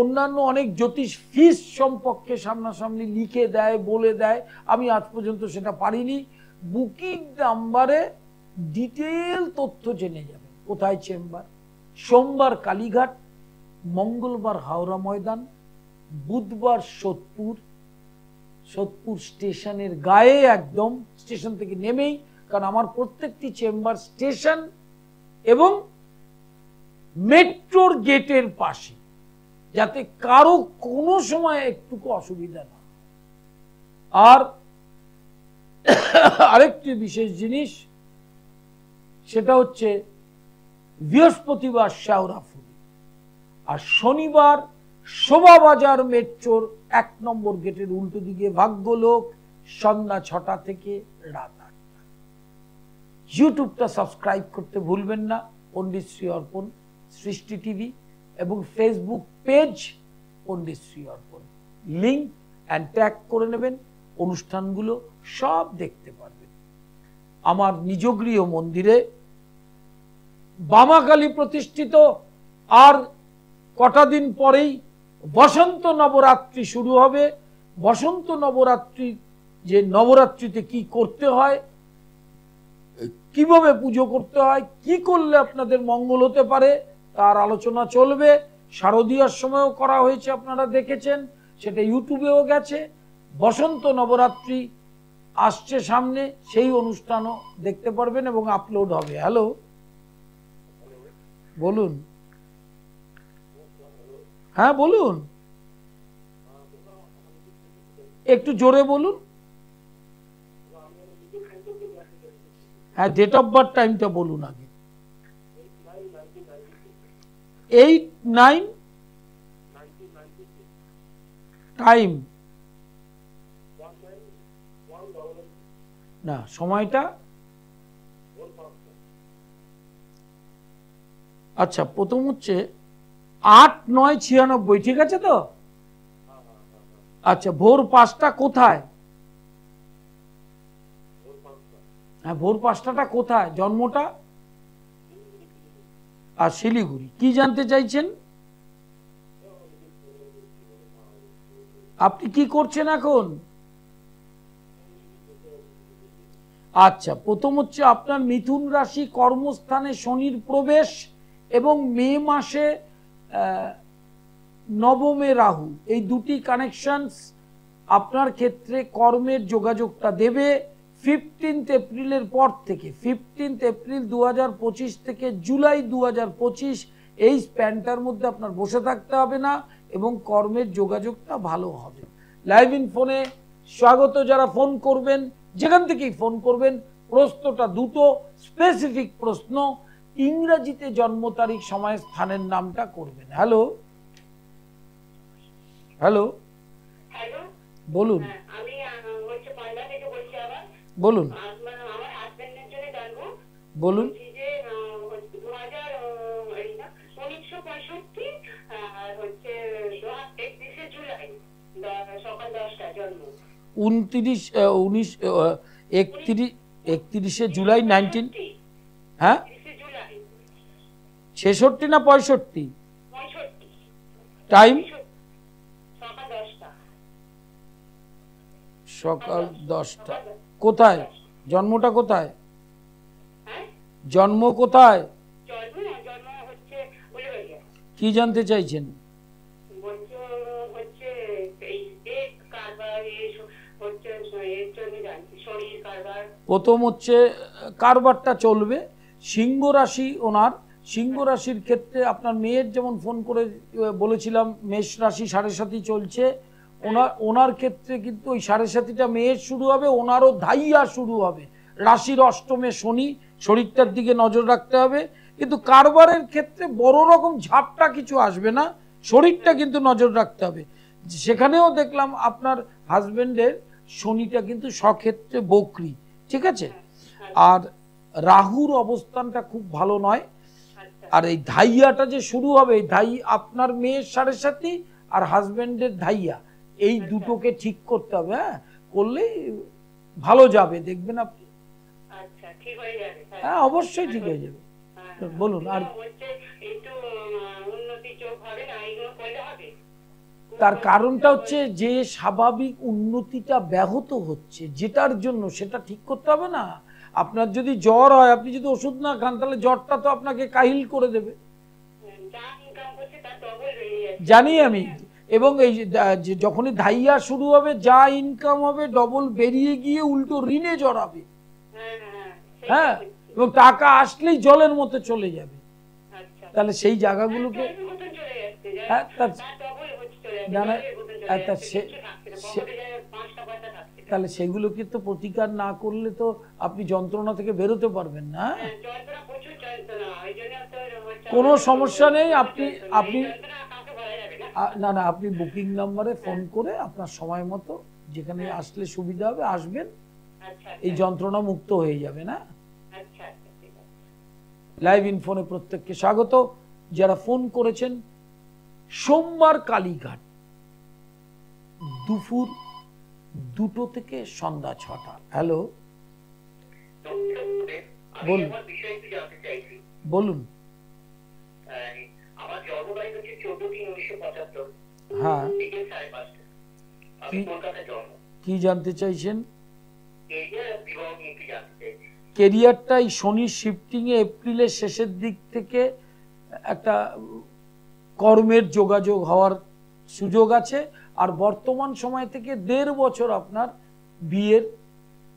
অন্যান্য অনেক জ্যোতিষ ফিস সম্পর্কে সামনাসামনি লিখে দেয়, বলে দেয়, আমি আজ পর্যন্ত সেটা পারিনি। বুকিং নাম্বারে ডিটেল তথ্য জেনে যাবেন, কোথায় চেম্বার, সোমবার কালীঘাট, মঙ্গলবার হাওড়া ময়দান, বুধবার সোদপুর স্টেশনের গায়ে, একদম স্টেশন থেকে নেমেই, কারণ আমার প্রত্যেকটি চেম্বার স্টেশন এবং মেট্রোর গেটের পাশে, যাতে কারো কোনো সময় একটুকু অসুবিধা না। আর আরেকটি বিশেষ জিনিস, সেটা হচ্ছে বৃহস্পতিবার শেওড়াফুলি, আর শনিবার শোভাবাজার মেট্রোর 1 নম্বর গেটের উল্টো দিকে ভাগ্যলোক, সন্ধ্যা 6টা থেকে রাত 8টা। ইউটিউবটা সাবস্ক্রাইব করতে ভুলবেন না, পণ্ডিত শ্রী অর্পণ সৃষ্টি টিভি, এবং ফেসবুক পেজ পণ্ডিত শ্রী অর্পণ, লিঙ্ক অ্যান্ড ট্যাগ করে নেবেন, অনুষ্ঠানগুলো সব দেখতে পারবেন। আমার নিজগৃহ মন্দিরে বামাকালী প্রতিষ্ঠিত, আর কটা দিন পরেই বসন্ত নবরাত্রি শুরু হবে। বসন্ত নবরাত্রি, যে নবরাত্রিতে কি করতে হয়, কিভাবে পুজো করতে হয়, কি করলে আপনাদের মঙ্গল হতে পারে, তার আলোচনা চলবে। শারদীয়ার সময়ও করা হয়েছে, আপনারা দেখেছেন, সেটা ইউটিউবেও গেছে। বসন্ত নবরাত্রি আসছে সামনে, সেই অনুষ্ঠানও দেখতে পারবেন এবং আপলোড হবে। হ্যালো, বলুন। হ্যাঁ, বলুন, একটু জোরে বলুন। হ্যাঁ, ডেট অফ বার্থ টাইমটা বলুন আগে। 8-9 টাইম না, সময়টা আচ্ছা, প্রথম হচ্ছে 8-9-96, ঠিক আছে তো? আচ্ছা, ভোর 5টা কোথায়? হ্যাঁ, ভোর 5টা কোথায় জন্মটা? আর শিলিগুড়ি। কি জানতে চাইছেন আপনি? কি করছেন এখন? আচ্ছা, প্রথম হচ্ছে আপনার মিথুন রাশি, কর্মস্থানে শনির প্রবেশ, এবং মে মাসে নবমে রাহু, এই দুটি কানেকশনস আপনার ক্ষেত্রে কর্মের যোগাযোগটা দেবে। 15 এপ্রিলের পর থেকে, 15 এপ্রিল 2025 থেকে জুলাই 2025, এই স্প্যানটার মধ্যে আপনার বসে থাকতে হবে না এবং কর্মের যোগাযোগটা ভালো হবে। লাইভ ইন ফোনে স্বাগত। যারা ফোন করবেন, যেখান থেকেই ফোন করবেন, প্রশ্নটা দুটো স্পেসিফিক প্রশ্ন, ইংরেজিতে জন্ম তারিখ, সময়, স্থানের নামটা করবেন। হ্যালো, হ্যালো, বলুন, বলুন, বলুন। উনত্রিশ 31শে জুলাই 19, হ্যাঁ, 66 না 65? টাইম সকাল 10টা। কোথায় জন্মটা? কোথায় জন্ম? কোথায়? কি জানতে চাইছেন? প্রথম হচ্ছে কারবারটা চলবে। সিংহ রাশি ওনার, সিংহ রাশির ক্ষেত্রে আপনার মেয়ের যেমন ফোন করে বলেছিলাম মেষ রাশি 7.5 চলছে, ওনার ক্ষেত্রে কিন্তু ওই 7.5টা মেয়ের শুরু হবে, ওনারও ধাইয়া শুরু হবে। রাশির অষ্টমে শনি, শরীরটার দিকে নজর রাখতে হবে। কিন্তু কারবারের ক্ষেত্রে বড় রকম ঝাপটা কিছু আসবে না, শরীরটা কিন্তু নজর রাখতে হবে। সেখানেও দেখলাম আপনার হাজবেন্ডের শনিটা কিন্তু সক্ষেত্রে বকরি, ঠিক আছে। আর রাহুর অবস্থানটা খুব ভালো নয়। আর এই ধাইয়াটা যে শুরু হবে, আপনার মেয়ের 7.5 আর হাজবেন্ডের ধাইয়া, এই দুটোকে ঠিক করতে হবে। হ্যাঁ, করলেই ভালো যাবে, দেখবেন আপনি। হ্যাঁ, অবশ্যই ঠিক হয়ে যাবে। বলুন। আর তার কারণটা হচ্ছে যে স্বাভাবিক উন্নতিটা ব্যাহত হচ্ছে, যেটার জন্য সেটা ঠিক করতে হবে না। আপনার যদি জ্বর হয়, আপনি যদি ওষুধ না খান, তাহলে জ্বরটা তো আপনাকে কাহিল করে দেবে, জানি আমি। এবং এই যখনই ধাইয়া শুরু হবে, যা ইনকাম হবে ডবল বেরিয়ে গিয়ে উল্টো ঋণে জড়াবে। হ্যাঁ, এবং টাকা আসলেই জলের মতো চলে যাবে। তাহলে সেই জায়গাগুলোকে তাহলে সেগুলোকে তো প্রতিকার না করলে তো আপনি যন্ত্রণা থেকে বেরোতে পারবেন না। কোনো সমস্যা নেই, আপনি না না, আপনি বুকিং নাম্বারে ফোন করে আপনার সময় মতো যেখানে আসলে সুবিধা হবে আসবেন, এই যন্ত্রণা মুক্ত হয়ে যাবে না। লাইভ ইনফোনে প্রত্যেককে স্বাগত। যারা ফোন করেছেন, সোমবার কালীঘাট দুপুর 2টো থেকে সন্ধ্যা 6টা। হ্যালো, বলুন বলুন। হ্যাঁ, কি জানতে চাইছেন? কেরিয়ারটাই শনি শিফটিং এ এপ্রিলের শেষের দিক থেকে একটা কর্মের যোগাযোগ হওয়ার সুযোগ আছে। আর বর্তমান সময় থেকে 1.5 বছর আপনার বিয়ের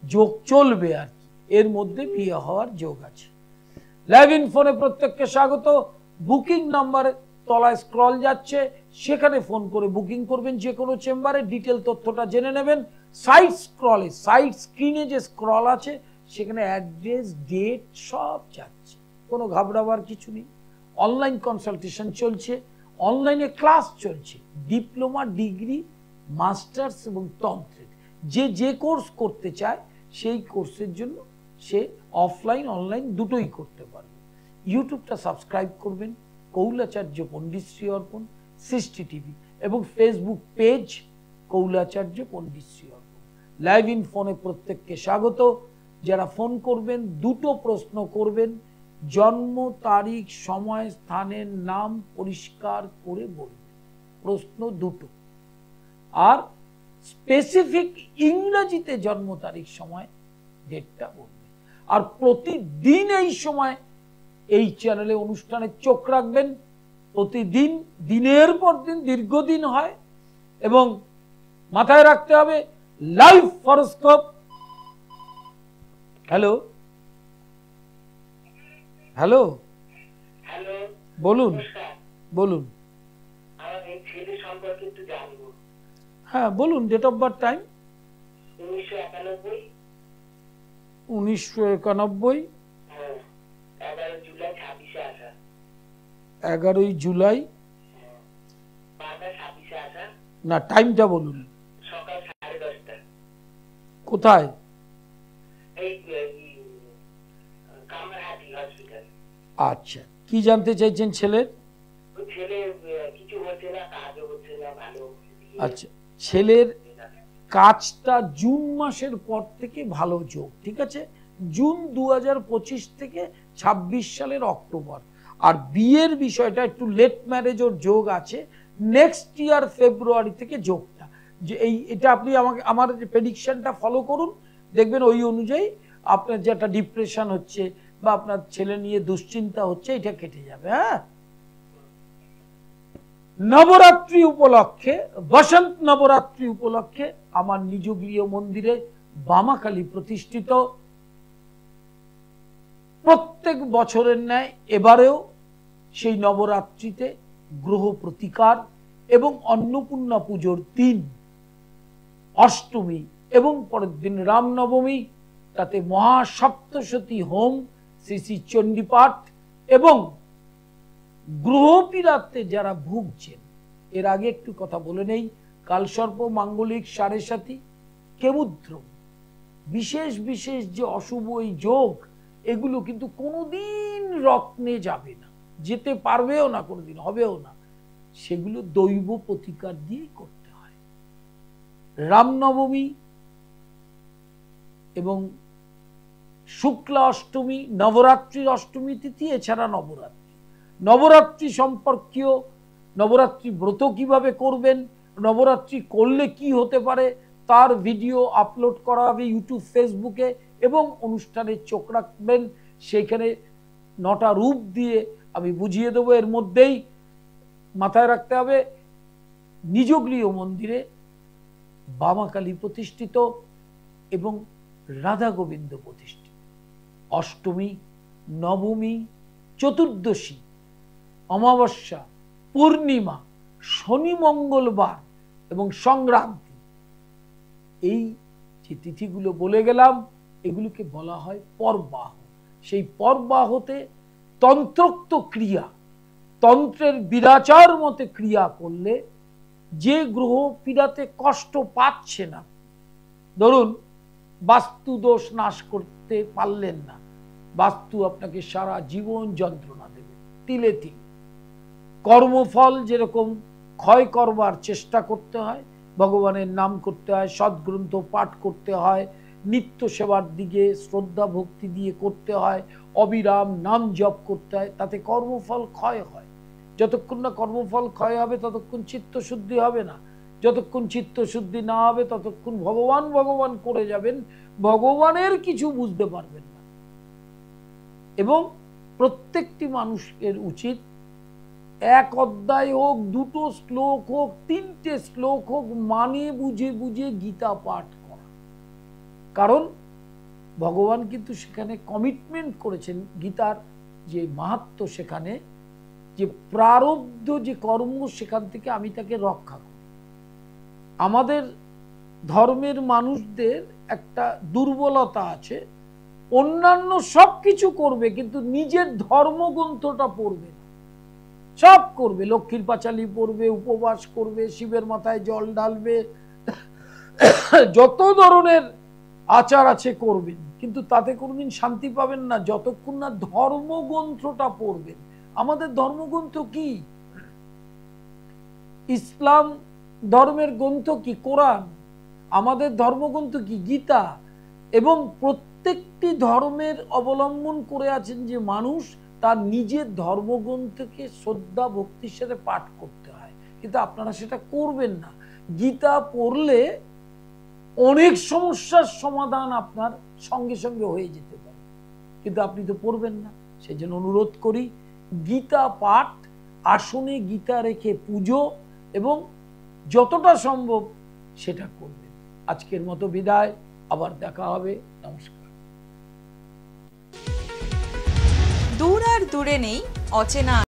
যোগ চলবে, আর কি এর মধ্যে বিয়ে হওয়ার যোগ আছে। লাইভ ইনফোনে প্রত্যেককে স্বাগত। বুকিং নাম্বার তলায় স্ক্রল যাচ্ছে, সেখানে ফোন করে বুকিং করবেন যে কোনো চেম্বারে, ডিটেল তথ্যটা জেনে নেবেন। সাইড স্ক্রিনে যে স্ক্রল আছে সেখানে অ্যাড্রেস, ডেট সব যাচ্ছে, কোনো ঘাবড়াবার কিছু নেই। অনলাইন কনসালটেশন চলছে, অনলাইনে ক্লাস চলছে, ডিপ্লোমা, ডিগ্রি, মাস্টার্স এবং তন্ত্রের যে কোর্স করতে চায় সেই কোর্সের জন্য সে অফলাইন অনলাইন দুটোই করতে পারবে। ইউটিউবটা সাবস্ক্রাইব করবেন, কৌলাচার্য পণ্ডিতশ্রী অর্পণ সৃষ্টি টিভি, এবং ফেসবুক পেজ কৌলাচার্য পণ্ডিতশ্রী অর্পণ। লাইভ ইন ফোনে প্রত্যেককে স্বাগত। যারা ফোন করবেন 2টো প্রশ্ন করবেন, জন্ম তারিখ, সময়, স্থানের নাম পরিষ্কার করে বলবেন, প্রশ্ন 2টো। আর স্পেসিফিক ইংরেজিতে জন্ম তারিখ, সময়, ডেটটা বলবেন। আর প্রতিদিন এই সময় এই চ্যানেলে অনুষ্ঠানে চোখ রাখবেন। প্রতিদিন, দিনের পর দিন, দীর্ঘদিন হয়। এবং মাথায় রাখতে হবে লাইভ হরোস্কোপ। হ্যালো হ্যালো, বলুন বলুন। হ্যাঁ বলুন, date of birth, time. 1991। 11 July. না, টাইমটা বলুন। সকাল 10:30। কোথায়? আচ্ছা, কি জানতে চাইছেন ছেলের? আচ্ছা, ছেলের কাজটা জুন মাসের পর থেকে ভালো যোগ, ঠিক আছে। জুন 2025 থেকে 26 সালের অক্টোবর। আর বিয়ের বিষয়টা একটু লেট ম্যারেজ ওর যোগ আছে, নেক্সট ইয়ার ফেব্রুয়ারি থেকে যোগটা। যে এটা আপনি আমার প্রেডিকশনটা ফলো করুন, দেখবেন ওই অনুযায়ী আপনার যে একটা ডিপ্রেশন হচ্ছে বা আপনার ছেলে নিয়ে দুশ্চিন্তা হচ্ছে, এটা কেটে যাবে। হ্যাঁ, নবরাত্রি উপলক্ষে, বসন্ত নবরাত্রি উপলক্ষে আমার নিজ গৃহ মন্দিরে বামাকালী প্রতিষ্ঠিত প্রত্যেক বছরের ন্যায় এবারেও সেই নবরাত্রিতে গ্রহ প্রতিকার এবং অন্নপূর্ণা পুজোর দিন অষ্টমী এবং পরের দিন রামনবমী, তাতে মহাসপ্তশতী হোম, শ্রী শ্রী চণ্ডীপাঠ এবং গ্রহপীড়াতে যারা ভুগছেন, এর আগে একটু কথা বলে নেই, কালসর্প, মাঙ্গলিক, সাড়ে সাথী, কেমুদ্রম, বিশেষ বিশেষ যে অশুভ এই যোগ, এগুলো কিন্তু কোনোদিন রত্নে যাবে না, যেতে পারবেও না, কোনোদিন হবেও না। সেগুলো দৈব প্রতিকার দিয়েই করতে হয়। রামনবমী এবং শুক্লা অষ্টমী, নবরাত্রির অষ্টমী তিথি, এছাড়া নবরাত্রি, নবরাত্রি সম্পর্কীয় নবরাত্রি ব্রত কিভাবে করবেন, নবরাত্রি করলে কি হতে পারে, তার ভিডিও আপলোড করা হবে ইউটিউব, ফেসবুকে, এবং অনুষ্ঠানে চোখ রাখবেন। সেইখানে 9টা রূপ দিয়ে আমি বুঝিয়ে দেবো। এর মধ্যেই মাথায় রাখতে হবে, নিজগৃহ মন্দিরে বামাকালী প্রতিষ্ঠিত এবং রাধা গোবিন্দ প্রতিষ্ঠিত। অষ্টমী, নবমী, চতুর্দশী, অমাবস্যা, পূর্ণিমা, শনি, মঙ্গলবার এবং সংক্রান্তি, এই যে তিথিগুলো বলে গেলাম, এগুলোকে বলা হয় পরবাহ। সেই পরবাহতে তন্ত্রোক্ত ক্রিয়া, তন্ত্রের বিরাচার মতে ক্রিয়া করলে যে গ্রহ পীড়াতে কষ্ট পাচ্ছে না, ধরুন বাস্তু দোষ নাশ করতে পারলেন না, বাস্তু আপনাকে সারা জীবন যন্ত্রণা দেবে তিলে তিলে। কর্মফল যেরকম ক্ষয় করবার চেষ্টা করতে হয়, ভগবানের নাম করতে হয়, সদ্গ্রন্থ পাঠ করতে হয়, নিত্য সেবার দিকে শ্রদ্ধা ভক্তি দিয়ে করতে হয়, অবিরাম নাম জপ করতে হয়, তাতে কর্মফল ক্ষয় হয়। যতক্ষণ না কর্মফল ক্ষয় হবে ততক্ষণ চিত্তশুদ্ধি হবে না, যতক্ষণ চিত্তশুদ্ধি না হবে ততক্ষণ ভগবান ভগবান করে যাবেন, ভগবানের কিছু বুঝতে পারবেন না। এবং প্রত্যেকটি মানুষের উচিত এক অধ্যায় হোক, 2টো শ্লোক হোক, 3টে শ্লোক হোক, মানে বুঝে বুঝে গীতা পাঠ করা। কারণ ভগবান কিন্তু সেখানে কমিটমেন্ট করেছেন, গীতার যে মাহাত্ম্য, সেখানে যে প্রারব্ধ যে কর্ম, সেখান থেকে আমি তাকে রক্ষা করি। আমাদের ধর্মের মানুষদের একটা দুর্বলতা আছে, অন্যান্য সব কিছু করবে কিন্তু নিজের ধর্মগ্রন্থটা পড়বে না। সব করবে, লক্ষ্মীর পাঁচালি পড়বে, উপবাস করবে, শিবের মাথায় জল ঢালবে, যত ধরনের আচার আছে করবেন, কিন্তু তাতে কোনোদিন শান্তি পাবেন না যতক্ষণ না ধর্মগ্রন্থটা পড়বেন। আমাদের ধর্মগ্রন্থ কি? ইসলাম ধর্মের গ্রন্থ কি? কোরআন। আমাদের ধর্মগ্রন্থ কি? গীতা। এবং প্রত্যেকটি ধর্মের অবলম্বন করে আছেন যে মানুষ তার নিজের ধর্মগ্রন্থকে শ্রদ্ধা ভক্তির সাথে পাঠ করতে হয়, কিন্তু আপনারা সেটা করবেন না। গীতা পড়লে অনেক সমস্যার সমাধান আপনার সঙ্গে সঙ্গে হয়ে যেতে পারে, কিন্তু আপনি তো পড়বেন না। সেই জন্য অনুরোধ করি, গীতা পাঠ, আসনে গীতা রেখে পুজো, এবং যতটা সম্ভব সেটা করবেন। আজকের মতো বিদায়, আবার দেখা হবে। নমস্কার। দূর আর দূরে নেই অচেনা